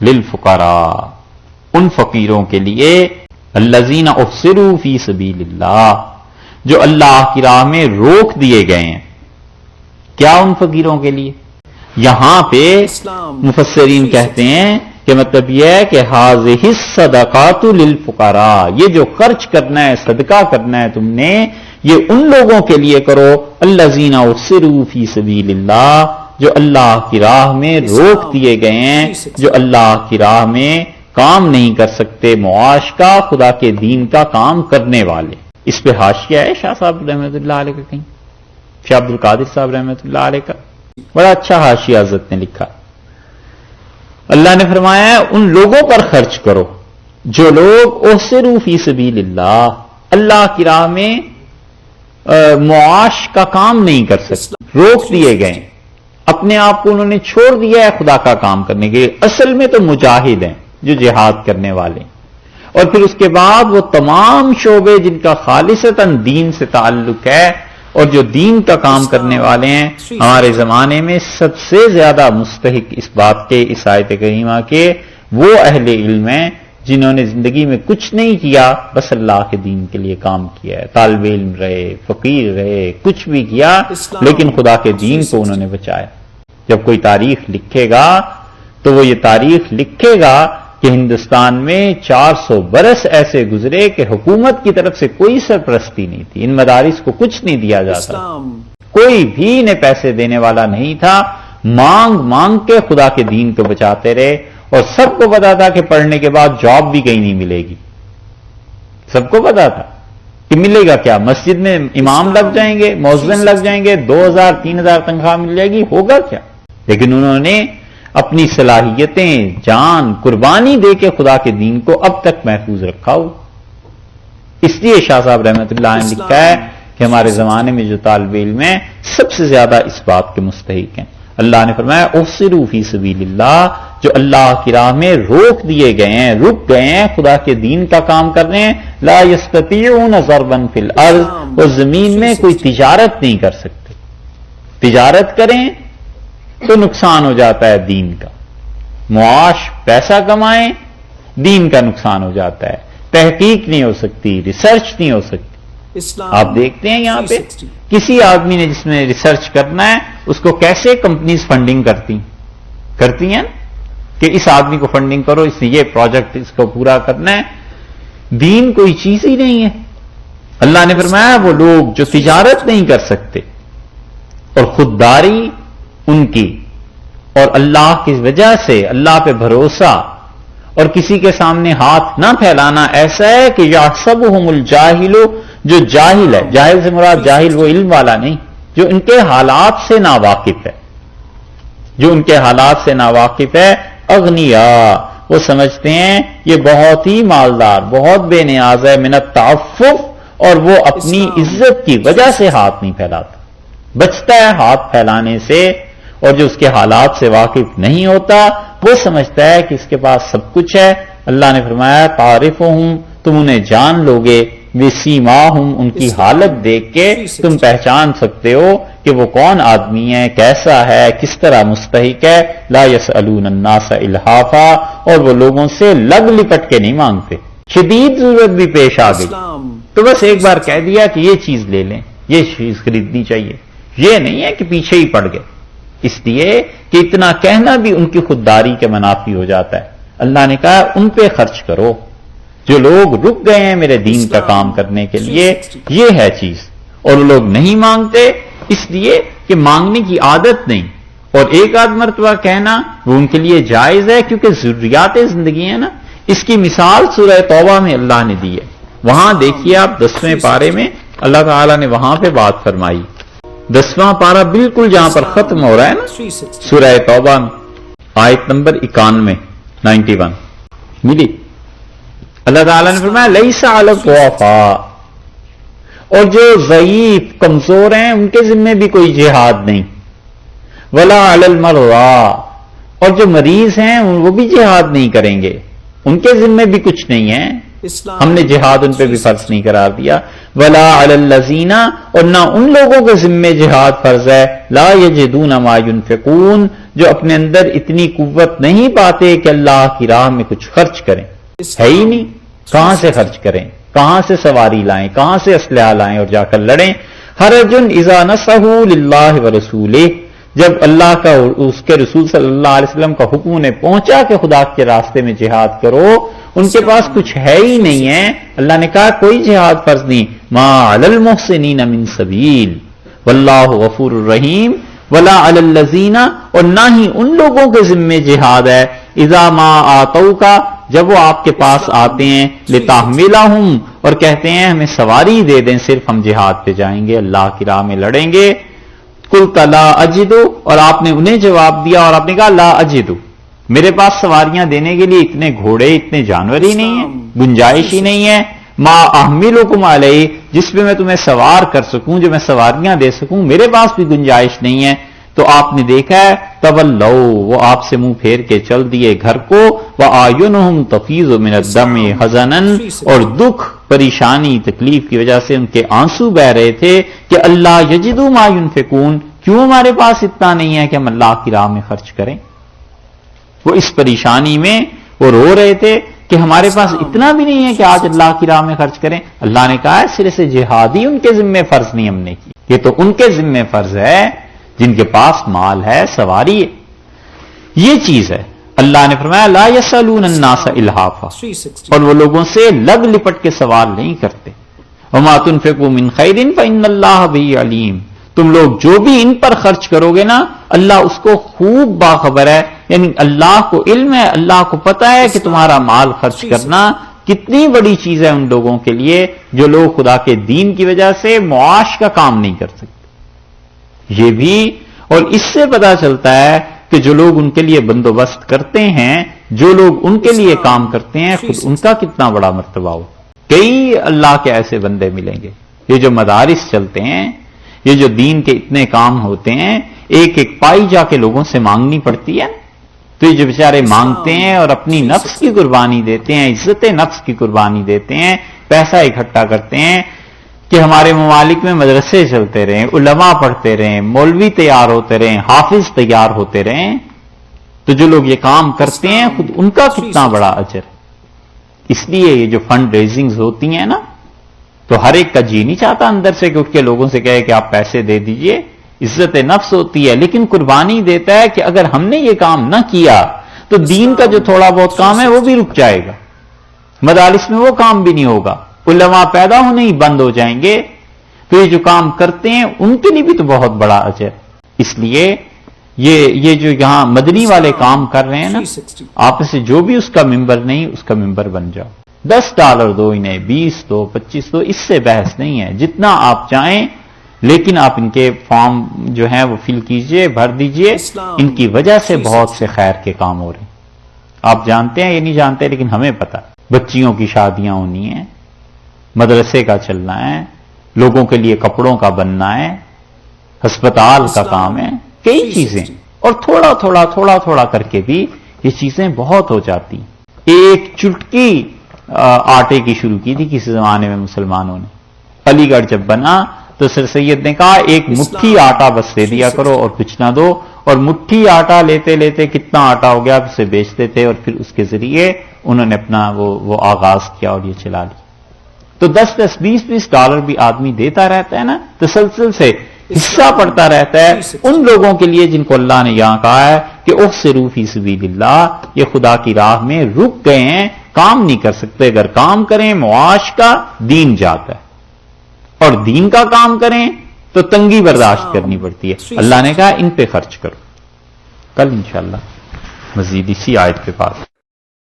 للفقراء، ان فقیروں کے لیے، الذین احصروا فی سبیل اللہ، جو اللہ کی راہ میں روک دیے گئے ہیں۔ کیا ان فقیروں کے لیے؟ یہاں پہ مفسرین کہتے ہیں کہ مطلب یہ ہے کہ ہذہ الصدقات للفقراء، یہ جو خرچ کرنا ہے، صدقہ کرنا ہے تم نے، یہ ان لوگوں کے لیے کرو الذین احصروا فی سبیل اللہ، جو اللہ کی راہ میں روک دیے گئے ہیں، جو اللہ کی راہ میں کام نہیں کر سکتے، معاش کا، خدا کے دین کا کام کرنے والے۔ اس پہ حاشیہ ہے شاہ صاحب رحمۃ اللہ علیہ کا، کہیں شاہ عبد القادر صاحب رحمۃ اللہ علیہ کا بڑا اچھا حاشیہ حضرت نے لکھا۔ اللہ نے فرمایا ہے ان لوگوں پر خرچ کرو جو لوگ احصروا فی سبیل اللہ، اللہ کی راہ میں معاش کا کام نہیں کر سکتے، روک دیے گئے، اپنے آپ کو انہوں نے چھوڑ دیا ہے خدا کا کام کرنے کے لیے۔ اصل میں تو مجاہد ہیں جو جہاد کرنے والے، اور پھر اس کے بعد وہ تمام شعبے جن کا خالصتاً دین سے تعلق ہے اور جو دین کا کام کرنے والے ہیں۔ ہمارے زمانے میں سب سے زیادہ مستحق اس بات کے، اس آیت کریمہ کے، وہ اہل علم ہیں جنہوں نے زندگی میں کچھ نہیں کیا، بس اللہ کے دین کے لیے کام کیا ہے، طالب علم رہے، فقیر رہے، کچھ بھی کیا، لیکن خدا کے دین کو انہوں نے بچایا۔ جب کوئی تاریخ لکھے گا تو وہ یہ تاریخ لکھے گا کہ ہندوستان میں 400 برس ایسے گزرے کہ حکومت کی طرف سے کوئی سرپرستی نہیں تھی، ان مدارس کو کچھ نہیں دیا جاتا، کوئی بھی انہیں پیسے دینے والا نہیں تھا، مانگ مانگ کے خدا کے دین کو بچاتے رہے، اور سب کو پتا تھا کہ پڑھنے کے بعد جاب بھی کہیں نہیں ملے گی، سب کو پتا تھا کہ ملے گا کیا، مسجد میں امام لگ جائیں گے، مؤذن لگ جائیں گے، 2000 3000 تنخواہ مل جائے گی، ہوگا کیا؟ لیکن انہوں نے اپنی صلاحیتیں، جان قربانی دے کے خدا کے دین کو اب تک محفوظ رکھا ہو۔ اس لیے شاہ صاحب رحمۃ اللہ نے لکھا ہے کہ ہمارے زمانے میں جو طالب علم ہیں سب سے زیادہ اس بات کے مستحق ہیں۔ اللہ نے فرمایا احصروا فی سبیل اللہ، جو اللہ کی راہ میں روک دیے گئے ہیں، رک گئے ہیں، خدا کے دین کا کام کر رہے ہیں، لا یستطیعون ضربا فی الارض، وہ زمین میں کوئی تجارت نہیں کر سکتے، تجارت کریں تو نقصان ہو جاتا ہے دین کا، معاش پیسہ کمائیں دین کا نقصان ہو جاتا ہے، تحقیق نہیں ہو سکتی، ریسرچ نہیں ہو سکتی۔ آپ دیکھتے ہیں یہاں پہ کسی آدمی نے جس میں ریسرچ کرنا ہے اس کو کیسے کمپنیز فنڈنگ کرتی ہیں کہ اس آدمی کو فنڈنگ کرو، اس نے یہ پروجیکٹ اس کو پورا کرنا ہے۔ دین کوئی چیز ہی نہیں ہے۔ اللہ نے فرمایا وہ لوگ جو تجارت نہیں کر سکتے اور خودداری ان کی، اور اللہ کی وجہ سے اللہ پہ بھروسہ اور کسی کے سامنے ہاتھ نہ پھیلانا، ایسا ہے کہ یحسبہم الجاہل، جو جاہل ہے، جاہل سے مراد جاہل وہ علم والا نہیں، جو ان کے حالات سے ناواقف ہے، جو ان کے حالات سے ناواقف ہے، اغنیا، وہ سمجھتے ہیں یہ بہت ہی مالدار، بہت بے نیاز ہے، من التعفف، اور وہ اپنی عزت کی وجہ سے ہاتھ نہیں پھیلاتا، بچتا ہے ہاتھ پھیلانے سے، اور جو اس کے حالات سے واقف نہیں ہوتا وہ سمجھتا ہے کہ اس کے پاس سب کچھ ہے۔ اللہ نے فرمایا تعرفہم، تم انہیں جان لوگے، بسیماہم، ان کی حالت دیکھ کے تم پہچان سکتے ہو کہ وہ کون آدمی ہے، کیسا ہے، کس طرح مستحق ہے۔ لا یسألون الناس الحافا، اور وہ لوگوں سے لگ لپٹ کے نہیں مانگتے، شدید ضرورت بھی پیش آ گئی تو بس ایک بار کہہ دیا کہ یہ چیز لے لیں، یہ چیز خریدنی چاہیے، یہ نہیں ہے کہ پیچھے ہی پڑ گئے، اس لیے کہ اتنا کہنا بھی ان کی خودداری کے منافی ہو جاتا ہے۔ اللہ نے کہا ان پہ خرچ کرو، جو لوگ رک گئے ہیں میرے دین کا کام کرنے کے لیے، یہ ہے چیز، اور وہ لوگ نہیں مانگتے اس لیے کہ مانگنے کی عادت نہیں، اور ایک آدھ مرتبہ کہنا وہ ان کے لیے جائز ہے کیونکہ ضروریات زندگی ہے نا۔ اس کی مثال سورہ توبہ میں اللہ نے دی ہے، وہاں دیکھیے آپ 10ویں پارے میں اللہ تعالیٰ نے وہاں پہ بات فرمائی، 10واں پارہ بالکل جہاں پر ختم ہو رہا ہے نا سورہ توبہ میں، آیت نمبر 91 ملی، اللہ تعالیٰ نے فرمایا لیس علی الضعفاء، اور جو ضعیف کمزور ہیں ان کے ذمے بھی کوئی جہاد نہیں، ولا علی المرضى، اور جو مریض ہیں وہ بھی جہاد نہیں کریں گے، ان کے ذمے بھی کچھ نہیں ہے، ہم نے جہاد ان پہ بھی فرض نہیں قرار دیا. ولا علی الذین، اور نہ ان لوگوں کے ذمے جہاد فرض ہے، لا یجدون ما ينفقون، جو اپنے اندر اتنی قوت نہیں پاتے کہ اللہ کی راہ میں کچھ خرچ کریں. ہے ہی نہیں، کہاں سے خرچ کریں، کہاں سے سواری لائیں، کہاں سے اسلحہ لائیں اور جا کر لڑیں. حرج اذا نصحوا للہ ورسولہ، جب اللہ کا اور اس کے رسول صلی اللہ علیہ وسلم کا حکم انہیں پہنچا کہ خدا کے راستے میں جہاد کرو، ان کے پاس کچھ ہے ہی نہیں ہے. اللہ نے کہا کوئی جہاد فرض نہیں. ما علی المحسنین من سبیل واللہ غفور الرحیم. ولا علی الذین، اور نہ ہی ان لوگوں کے ذمے جہاد ہے، اذا ما آتوک، جب وہ آپ کے پاس آتے ہیں، لتحملہم، اور کہتے ہیں ہمیں سواری دے دیں، صرف ہم جہاد پہ جائیں گے، اللہ کی راہ میں لڑیں گے. قلت لا اجد، اور آپ نے انہیں جواب دیا اور آپ نے کہا لا اجد، میرے پاس سواریاں دینے کے لیے اتنے گھوڑے، اتنے جانور ہی نہیں ہیں، گنجائش ہی نہیں ہے. ما احملکم علیہ، جس پہ میں تمہیں سوار کر سکوں، جو میں سواریاں دے سکوں، میرے پاس بھی گنجائش نہیں ہے. تو آپ نے دیکھا ہے تولوا، وہ آپ سے منہ پھیر کے چل دیے گھر کو. واعینہم تفیض من الدمع حزنا، اور دکھ، پریشانی، تکلیف کی وجہ سے ان کے آنسو بہ رہے تھے کہ اللہ یجدوا ما ينفقون، کیوں ہمارے پاس اتنا نہیں ہے کہ ہم اللہ کی راہ میں خرچ کریں. وہ اس پریشانی میں وہ رو رہے تھے کہ ہمارے پاس اتنا بھی نہیں ہے کہ آج اللہ کی راہ میں خرچ کریں. اللہ نے کہا ہے سرے سے جہاد ہی ان کے ذمے فرض نہیں ہم نے کی، یہ تو ان کے ذمے فرض ہے جن کے پاس مال ہے، سواری ہے. یہ چیز ہے. اللہ نے فرمایا لا یسألون الناس الحافا، اور وہ لوگوں سے لگ لپٹ کے سوال نہیں کرتے. وما تنفقوا من خیر فإن اللہ بہ علیم، تم لوگ جو بھی ان پر خرچ کرو گے نا، اللہ اس کو خوب باخبر ہے. یعنی اللہ کو علم ہے، اللہ کو پتا ہے کہ تمہارا مال خرچ کرنا کتنی بڑی چیز ہے ان لوگوں کے لیے جو لوگ خدا کے دین کی وجہ سے معاش کا کام نہیں کر سکتے. یہ بھی، اور اس سے پتا چلتا ہے کہ جو لوگ ان کے لیے بندوبست کرتے ہیں، جو لوگ ان کے لیے کام کرتے ہیں، خود ان کا کتنا بڑا مرتبہ ہو. کئی اللہ کے ایسے بندے ملیں گے. یہ جو مدارس چلتے ہیں، یہ جو دین کے اتنے کام ہوتے ہیں، ایک ایک پائی جا کے لوگوں سے مانگنی پڑتی ہے. تو یہ جو بیچارے مانگتے ہیں اور اپنی نفس کی قربانی دیتے ہیں، عزت نفس کی قربانی دیتے ہیں، پیسہ اکٹھا کرتے ہیں کہ ہمارے ممالک میں مدرسے چلتے رہیں، علماء پڑھتے رہیں، مولوی تیار ہوتے رہیں، حافظ تیار ہوتے رہیں. تو جو لوگ یہ کام کرتے ہیں خود ان کا کتنا بڑا اجر. اس لیے یہ جو فنڈ ریزنگز ہوتی ہیں نا، تو ہر ایک کا جی نہیں چاہتا اندر سے کہ اٹھ کے لوگوں سے کہے کہ آپ پیسے دے دیجئے. عزت نفس ہوتی ہے، لیکن قربانی دیتا ہے کہ اگر ہم نے یہ کام نہ کیا تو دین کا جو تھوڑا بہت کام ہے وہ بھی رک جائے گا، مدارس میں وہ کام بھی نہیں ہوگا، علماء پیدا ہونے ہی بند ہو جائیں گے. تو یہ جو کام کرتے ہیں ان کے لیے بھی تو بہت بڑا اجر. اس لیے یہ جو یہاں مدنی والے کام کر رہے ہیں نا، آپ سے جو بھی اس کا ممبر نہیں، اس کا ممبر بن جاؤ. $10 دو انہیں، 20 دو، 25 دو، اس سے بحث نہیں ہے، جتنا آپ چاہیں. لیکن آپ ان کے فارم جو ہیں وہ فل کیجئے، بھر دیجئے. ان کی وجہ سے بہت سے خیر کے کام ہو رہے ہیں. آپ جانتے ہیں یہ نہیں جانتے، لیکن ہمیں پتا. بچیوں کی شادیاں ہونی ہیں، مدرسے کا چلنا ہے، لوگوں کے لیے کپڑوں کا بننا ہے، ہسپتال کا کام ہے، کئی چیزیں. اور تھوڑا تھوڑا تھوڑا تھوڑا کر کے بھی یہ چیزیں بہت ہو جاتی. ایک چٹکی آٹے کی شروع کی تھی کسی زمانے میں مسلمانوں نے. علی گڑھ جب بنا تو سر سید نے کہا ایک مٹھی آٹا بس دے دیا کرو اور کچھ نہ دو. اور مٹھی آٹا لیتے لیتے کتنا آٹا ہو گیا، اسے بیچتے تھے اور پھر اس کے ذریعے انہوں نے اپنا وہ آغاز کیا اور یہ چلا لیا. تو $10 $20 بھی آدمی دیتا رہتا ہے نا، تسلسل سے حصہ پڑتا رہتا ہے ان لوگوں کے لیے جن کو اللہ نے یہاں کہا ہے کہ احسروا فی سبیل اللہ، یہ خدا کی راہ میں رک گئے ہیں، کام نہیں کر سکتے. اگر کام کریں معاش کا، دین جاتا ہے. اور دین کا کام کریں تو تنگی برداشت کرنی پڑتی ہے. اللہ نے کہا ان پہ خرچ کرو. کل انشاءاللہ مزید اسی آیت پہ بات